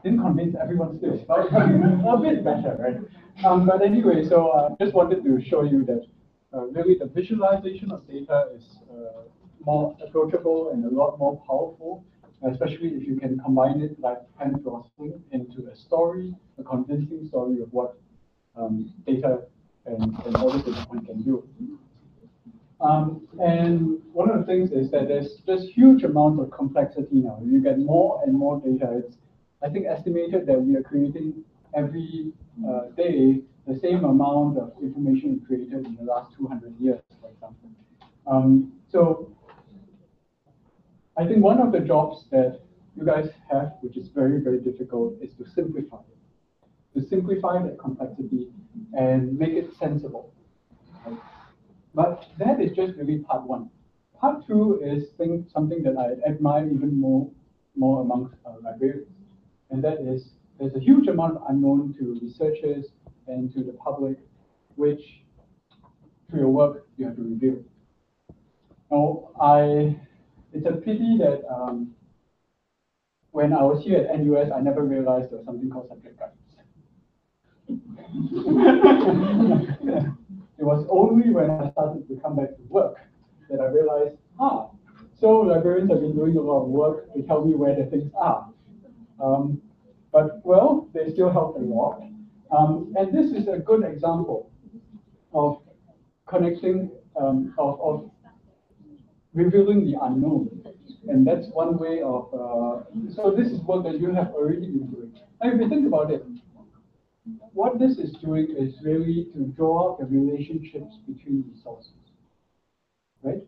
didn't convince everyone still, but a bit better, right? But anyway, so I just wanted to show you that really the visualization of data is more approachable and a lot more powerful, especially if you can combine it like pen processing into a story, a convincing story of what data and all this data point can do. And one of the things is that there's just huge amounts of complexity now. You get more and more data. It's, I think, estimated that we are creating every day the same amount of information we created in the last 200 years, for example. So I think one of the jobs that you guys have, which is very, very difficult, is to simplify it. To simplify that complexity and make it sensible. Right? But that is just really part one. Part two is something that I admire even more amongst librarians. And that is, there's a huge amount of unknown to researchers and to the public, which through your work you have to reveal. Now, it's a pity that when I was here at NUS, I never realized there was something called subject guides. It was only when I started to come back to work that I realized, so librarians have been doing a lot of work to tell me where the things are. But, well, they still help a lot. And this is a good example of connecting, of revealing the unknown. And that's one way of, so this is work that you have already been doing. Now, if you think about it, what this is doing is really to draw out the relationships between resources, right?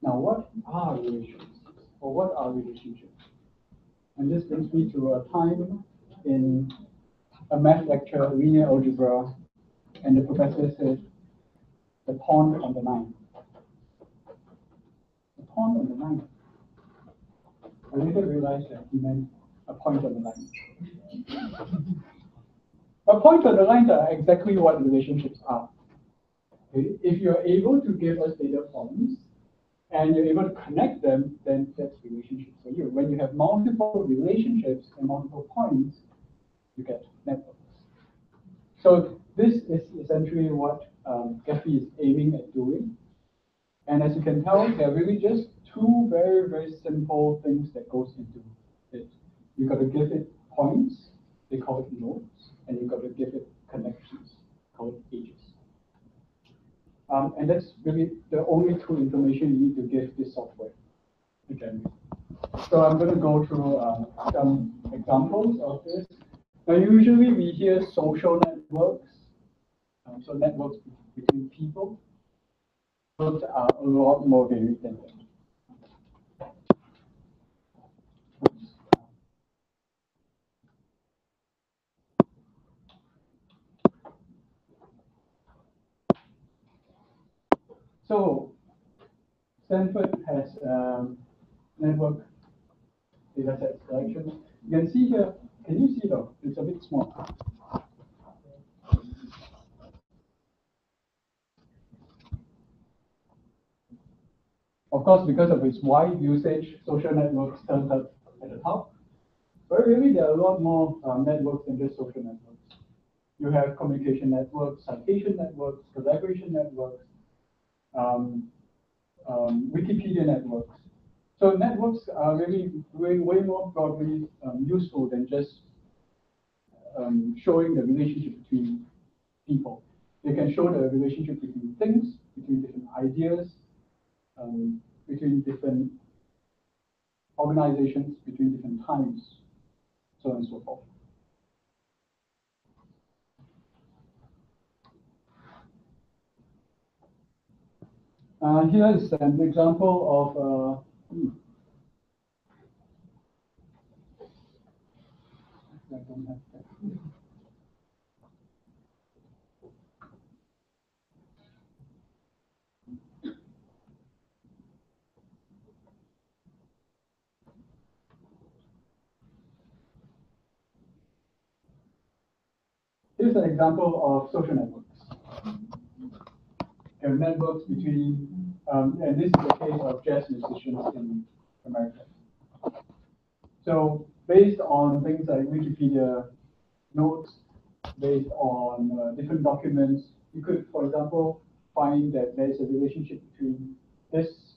Now, what are relationships, or what are relationships? And this brings me to a time in a math lecture, linear algebra, and the professor said, the pond on the line. The pond on the line. I later realized that he meant a point on the line. A point on the lines are exactly what relationships are. Okay? If you're able to give us data points and you're able to connect them, then that's relationships for you. When you have multiple relationships and multiple points, you get networks. So this is essentially what Gephi is aiming at doing. And as you can tell, there are really just two very, very simple things that goes into it. You've got to give it points, they call it nodes, and you've got to give it connections, called edges. And that's really the only two information you need to give this software to generate. So I'm going to go through some examples of this. Now, usually we hear social networks, so networks between people. Those are a lot more varied than that. So Stanford has network dataset collection. You can see here, can you see though? It's a bit small. Of course, because of its wide usage, social networks turns up at the top. But really, there are a lot more networks than just social networks. You have communication networks, citation networks, collaboration networks, Wikipedia networks. So networks are really way more broadly useful than just showing the relationship between people. They can show the relationship between things, between different ideas, between different organizations, between different times, so on and so forth. Here is an example of I don't have that. Here's an example of social networks. There are networks between, and this is the case of jazz musicians in America. So based on things like Wikipedia notes, based on different documents, you could, for example, find that there's a relationship between this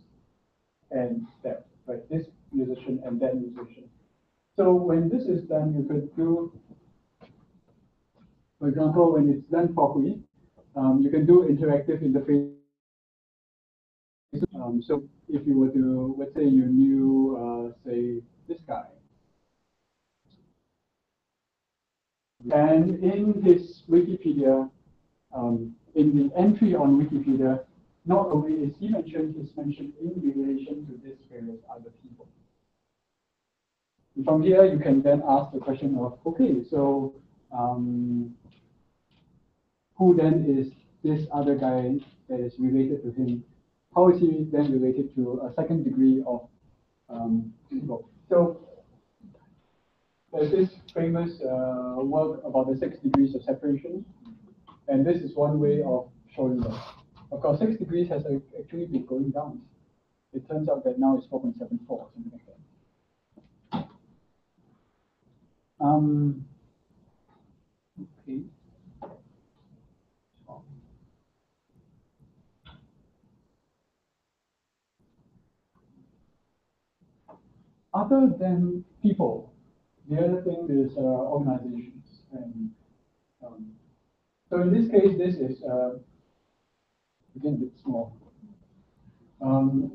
and that, right? This musician and that musician. So when this is done, you could do, for example, when it's done properly, you can do interactive interface. So if you were to, let's say you knew, say, this guy, and in his Wikipedia, in the entry on Wikipedia, not only is he mentioned, he's mentioned in relation to this various other people. And from here, you can then ask the question of, okay, so who then is this other guy that is related to him? How is he then related to a second degree of people? So there's this famous work about the 6 degrees of separation, and this is one way of showing that. Of course, 6 degrees has actually been going down. It turns out that now it's 4.74, something like that. Okay. Other than people, the other thing is organizations. And so in this case, this is, again, a bit small.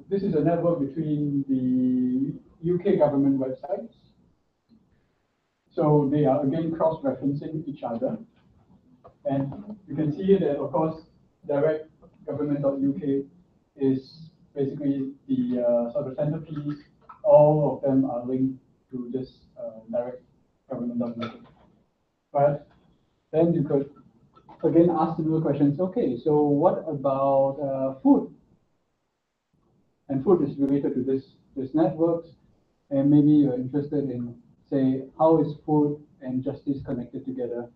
This is a network between the UK government websites. So they are again cross-referencing each other. And you can see that, of course, direct government.uk is basically the sort of centerpiece. All of them are linked to this direct government.uk. But then you could again ask similar questions. Okay, so what about food? And food is related to this networks, and maybe you're interested in, say, how is food and justice connected together?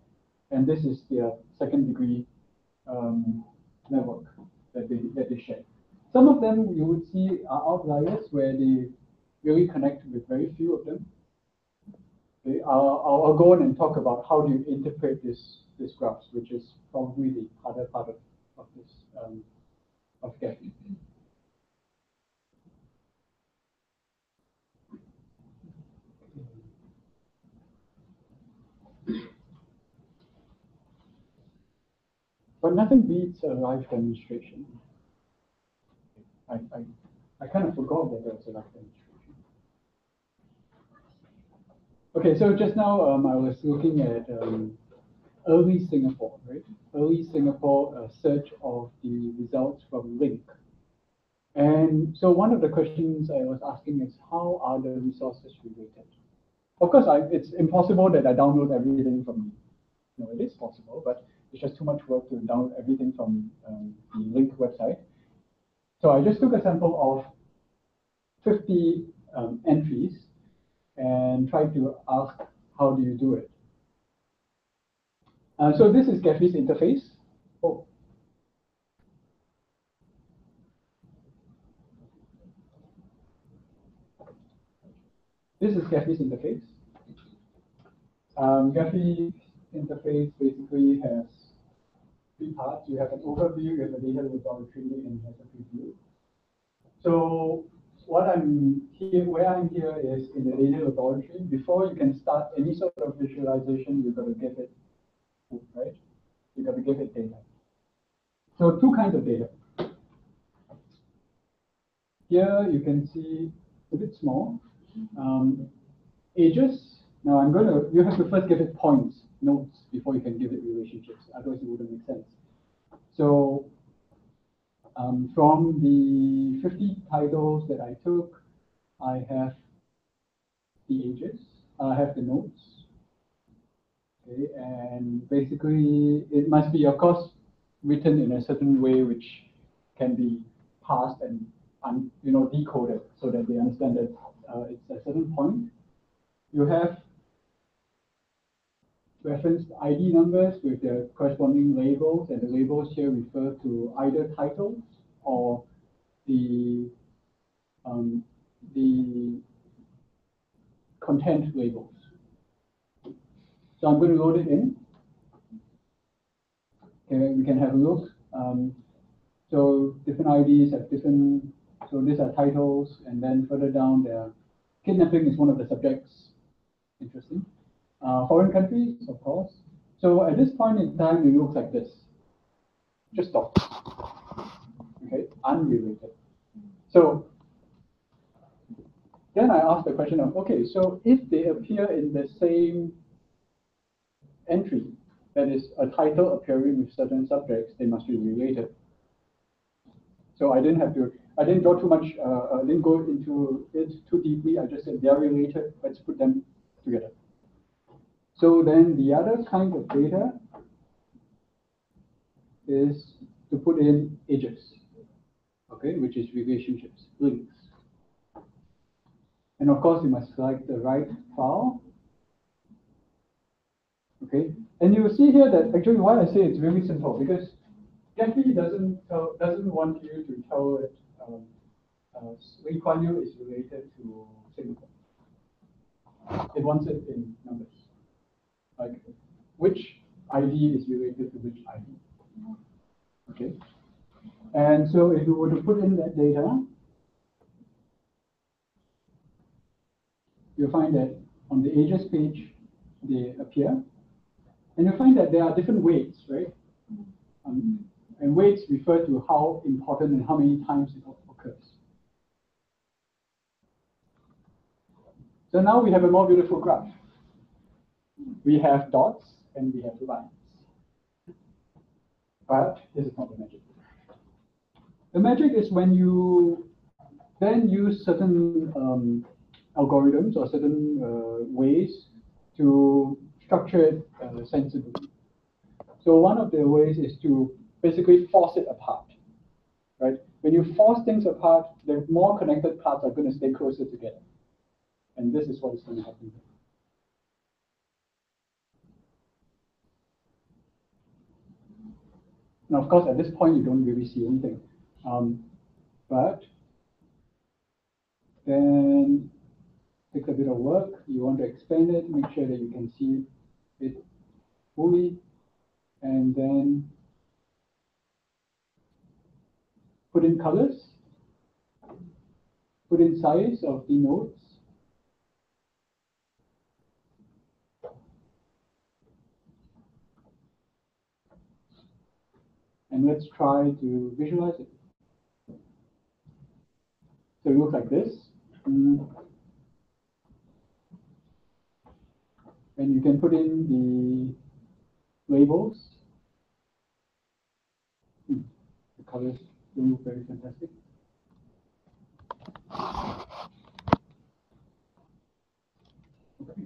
And this is their second degree network that they share. Some of them you would see are outliers where they really connect with very few of them. Okay, I'll go on and talk about how do you interpret this graphs, which is probably the harder part of this of getting. But nothing beats a live demonstration. I kind of forgot that there was a live demonstration. Okay, so just now I was looking at early Singapore, right? Early Singapore search of the results from Link. And so one of the questions I was asking is, how are the resources related? Of course, it's impossible that I download everything from, it is possible, but it's just too much work to download everything from the Link website. So I just took a sample of 50 entries and tried to ask, how do you do it? So this is Gatsby's interface. Oh. This is Gatsby's interface. Gatsby's interface basically has 3 parts. You have an overview, you have a data laboratory, and you have a preview. So where I'm here is in the data laboratory. Before you can start any sort of visualization, you've got to give it, right? You've got to give it data. So 2 kinds of data. Here you can see a bit small. Ages. Now you have to first give it points, notes, before you can give it relationships. Otherwise it wouldn't make sense. So from the 50 titles that I took, I have the ages, I have the notes. Okay, and basically it must be, of course, written in a certain way which can be parsed and decoded so that they understand that it's a certain point. You have referenced ID numbers with their corresponding labels, and the labels here refer to either titles or the content labels. So I'm going to load it in. Okay, we can have a look. So different IDs have different, so these are titles, and then further down there, kidnapping is one of the subjects. Interesting. Foreign countries, of course. So at this point in time, it looks like this. Just stop. Okay, unrelated. So then I ask the question of, okay, so if they appear in the same entry, that is a title appearing with certain subjects, they must be related. So I didn't draw too much, I didn't go into it too deeply. I just said they are related, let's put them together. So then the other kind of data is to put in edges, okay, which is relationships, links. And of course, you must select the right file. Okay, and you will see here that actually why I say it's really simple, because Jeffrey doesn't want you to tell it Lee Kuan Yew is related to Singapore. It wants it in numbers, like which ID is related to which ID. Okay, and so if you were to put in that data, you'll find that on the ages page they appear, and you'll find that there are different weights, right? And weights refer to how important and how many times it occurs. So now we have a more beautiful graph. We have dots and we have lines. But this is not the magic. The magic is when you then use certain algorithms or certain ways to structure it sensibly. So one of the ways is to basically force it apart, right? When you force things apart, the more connected parts are going to stay closer together. And this is what is going to happen here. Now, of course, at this point, you don't really see anything. But then it takes a bit of work. You want to expand it, make sure that you can see it fully, and then put in colors, put in size of the nodes, and let's try to visualize it. So it looks like this. And you can put in the labels. The colors don't look very fantastic. Okay.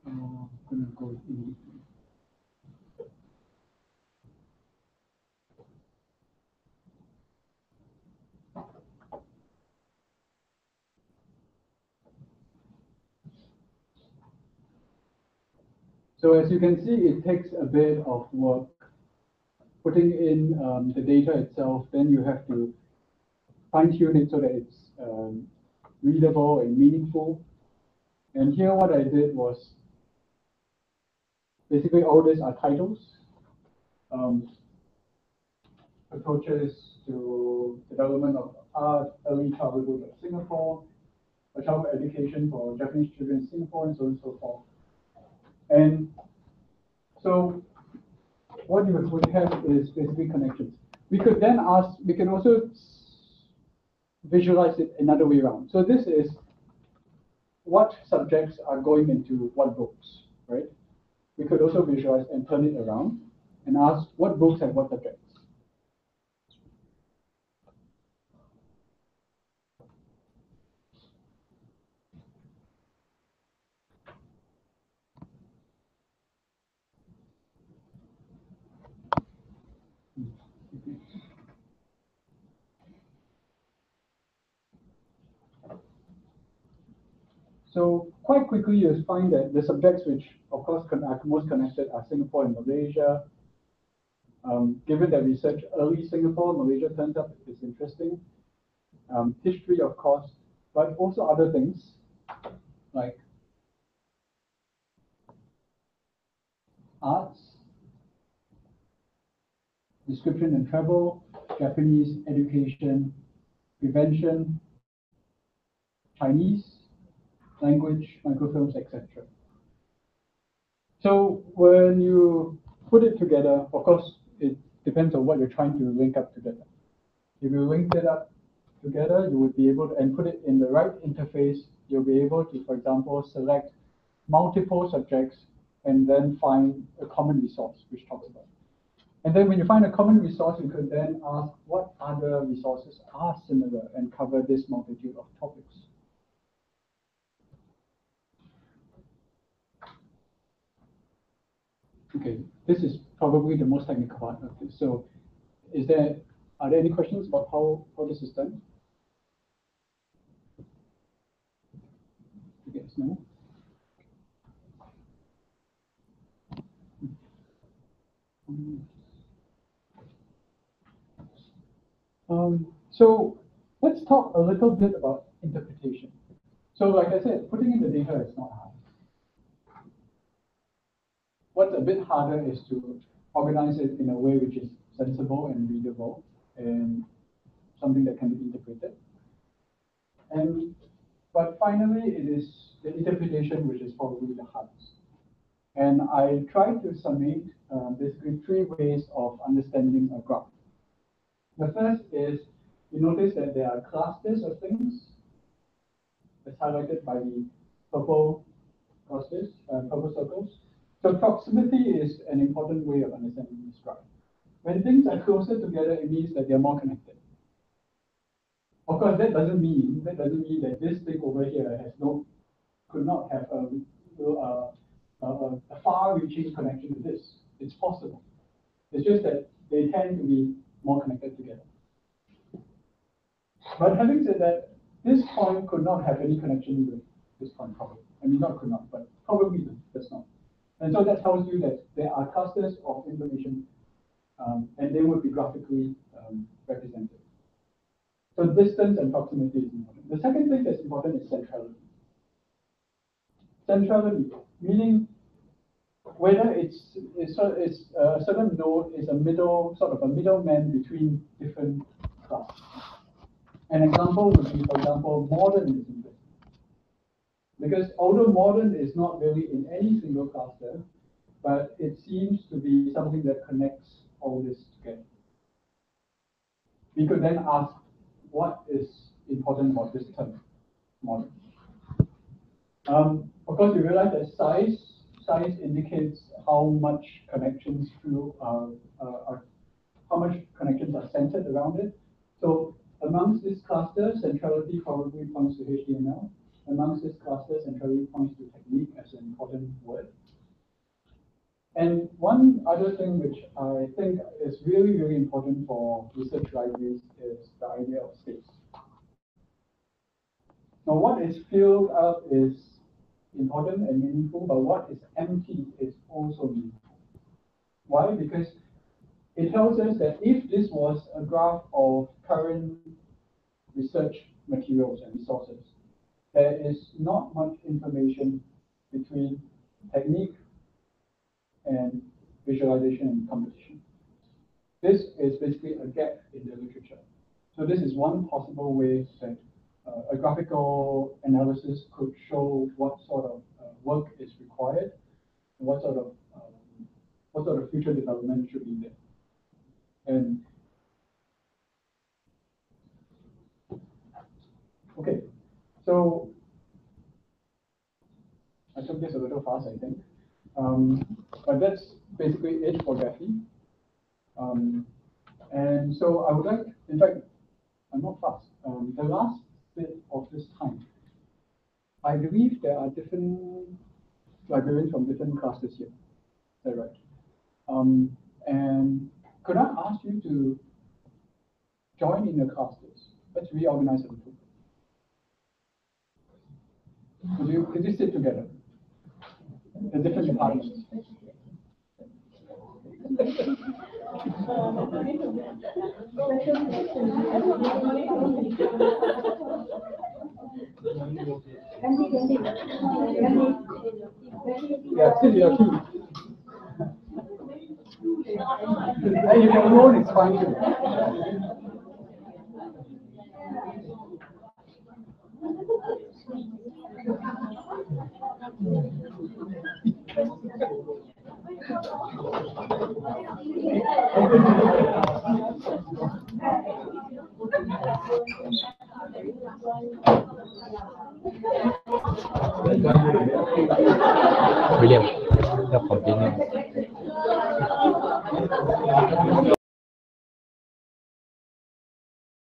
I'm going to go in. So as you can see, it takes a bit of work putting in the data itself. Then you have to fine-tune it so that it's readable and meaningful. And here what I did was basically all these are titles, approaches to development of art, early childhood of Singapore, a child education for Japanese children in Singapore, and so on and so forth. And so what you would have is basically connections. We could then ask, we can also visualize it another way around. So this is what subjects are going into what books, right? We could also visualize and turn it around and ask what books have what subjects. So quite quickly, you'll find that the subjects which, of course, are most connected are Singapore and Malaysia. Given that research early Singapore, Malaysia turns up is interesting. History, of course, but also other things like arts, description and travel, Japanese education, prevention, Chinese, language, microfilms, etc. So when you put it together, of course, it depends on what you're trying to link up together. If you link it up together, you would be able to, and put it in the right interface, you'll be able to, for example, select multiple subjects and then find a common resource which talks about it. And then when you find a common resource, you could then ask what other resources are similar and cover this multitude of topics. Okay, this is probably the most technical part of this. So are there any questions about how this is done? Yes, no? So let's talk a little bit about interpretation. So like I said, putting in the data is not hard. What's a bit harder is to organize it in a way which is sensible and readable and something that can be interpreted. But finally, it is the interpretation which is probably the hardest. And I tried to summate basically 3 ways of understanding a graph. The first is, you notice that there are clusters of things. It's highlighted by the purple clusters, purple circles. So proximity is an important way of understanding this graph. When things are closer together, it means that they're more connected. Of course, that doesn't mean that this thing over here could not have a far-reaching connection to this. It's possible. It's just that they tend to be more connected together. But having said that, this point could not have any connection with this point, probably. I mean, not could not, but probably does not. And so that tells you that there are clusters of information, and they would be graphically represented. So distance and proximity is important. The second thing that's important is centrality. Centrality, meaning whether it's a certain node is a middleman between different classes. An example would be, for example, modern is interesting. Because although modern is not really in any single cluster, but it seems to be something that connects all this together. We could then ask, what is important about this term, modern? Of course, we realize that size indicates how much connections are centered around it. So amongst this cluster, centrality probably points to HTML. Amongst this cluster, centrality points to technique as an important word. And one other thing which I think is really, really important for research libraries is the idea of space. Now, what is filled up is important and meaningful, but what is empty is also meaningful. Why? Because it tells us that if this was a graph of current research materials and resources, there is not much information between technique and visualization and composition. This is basically a gap in the literature. So this is one possible way that a graphical analysis could show what sort of work is required, and what sort of future development should be there. And okay, so I took this a little fast, I think, but that's basically it for Gaffy. And so I would like, in fact, I'm not fast. The last bit of this time, I believe there are different librarians from different clusters here. Is that right? And could I ask you to join in your clusters? Let's reorganize a little. Could you sit together? The different departments. Yeah, sit your team. And if you're alone, it's fine too. William, you have continue.